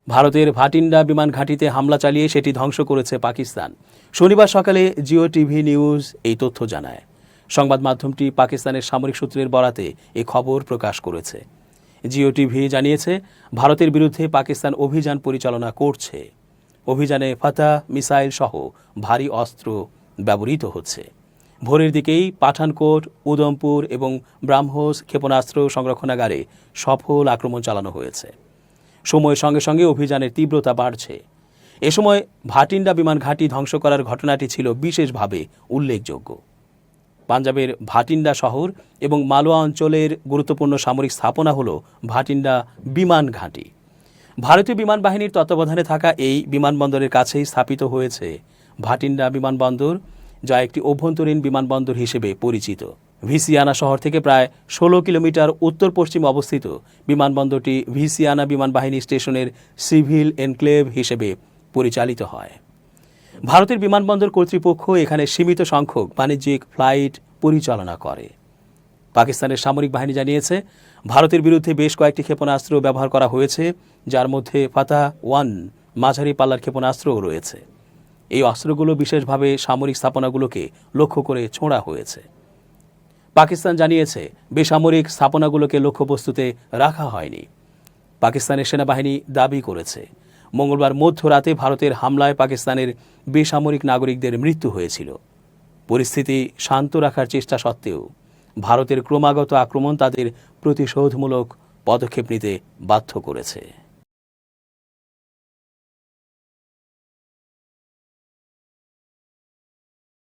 ভারতের ভাটিন্ডা বিমান ঘাঁটিতে হামলা চালিয়ে সেটি ধ্বংস করেছে পাকিস্তান। শনিবার সকালে জিও টিভি নিউজ এই তথ্য জানায়। সংবাদ মাধ্যমটি পাকিস্তানের সামরিক সূত্রের বরাতে এই খবর প্রকাশ করেছে। জিও টিভি জানিয়েছে, ভারতের বিরুদ্ধে পাকিস্তান অভিযান পরিচালনা করছে। অভিযানে ফাতাহ মিসাইল সহ ভারী অস্ত্র ব্যবহৃত হচ্ছে। ভোরের দিকেই পাঠানকোট, উদমপুর এবং ব্রাহ্মোস ক্ষেপণাস্ত্র সংরক্ষণাগারে সফল আক্রমণ চালানো হয়েছে। সময়ের সঙ্গে সঙ্গে অভিযানের তীব্রতা বাড়ছে। এ সময় ভাটিন্ডা বিমান ঘাঁটি ধ্বংস করার ঘটনাটি ছিল বিশেষভাবে উল্লেখযোগ্য। পাঞ্জাবের ভাটিন্ডা শহর এবং মালওয়া অঞ্চলের গুরুত্বপূর্ণ সামরিক স্থাপনা হল ভাটিন্ডা বিমান ঘাঁটি। ভারতীয় বিমান বাহিনীর তত্ত্বাবধানে থাকা এই বিমানবন্দরের কাছেই স্থাপিত হয়েছে ভাটিন্ডা বিমানবন্দর, যা একটি অভ্যন্তরীণ বিমানবন্দর হিসেবে পরিচিত। ভিসিয়ানা শহর থেকে প্রায় ১৬ কিলোমিটার উত্তর পশ্চিমে অবস্থিত বিমানবন্দরটি ভিসিয়ানা বিমান বাহিনী স্টেশনের সিভিল এনক্লেভ হিসেবে পরিচালিত হয়। ভারতের বিমানবন্দর কর্তৃপক্ষ এখানে সীমিত সংখ্যক বাণিজ্যিক ফ্লাইট পরিচালনা করে। পাকিস্তানের সামরিক বাহিনী জানিয়েছে, ভারতের বিরুদ্ধে বেশ কয়েকটি ক্ষেপণাস্ত্র ব্যবহার করা হয়েছে, যার মধ্যে ফাতাহ 1 মাঝারি পাল্লার ক্ষেপণাস্ত্রও রয়েছে। এই অস্ত্রগুলো বিশেষভাবে সামরিক স্থাপনাগুলোকে লক্ষ্য করে ছোঁড়া হয়েছে। পাকিস্তান জানিয়েছে, বেসামরিক স্থাপনাগুলোকে লক্ষ্যবস্তুতে রাখা হয়নি। পাকিস্তানের সেনাবাহিনী দাবি করেছে, মঙ্গলবার মধ্যরাতে ভারতের হামলায় পাকিস্তানের বেসামরিক নাগরিকদের মৃত্যু হয়েছিল। পরিস্থিতি শান্ত রাখার চেষ্টা সত্ত্বেও ভারতের ক্রমাগত আক্রমণ তাদের প্রতিশোধমূলক পদক্ষেপ নিতে বাধ্য করেছে।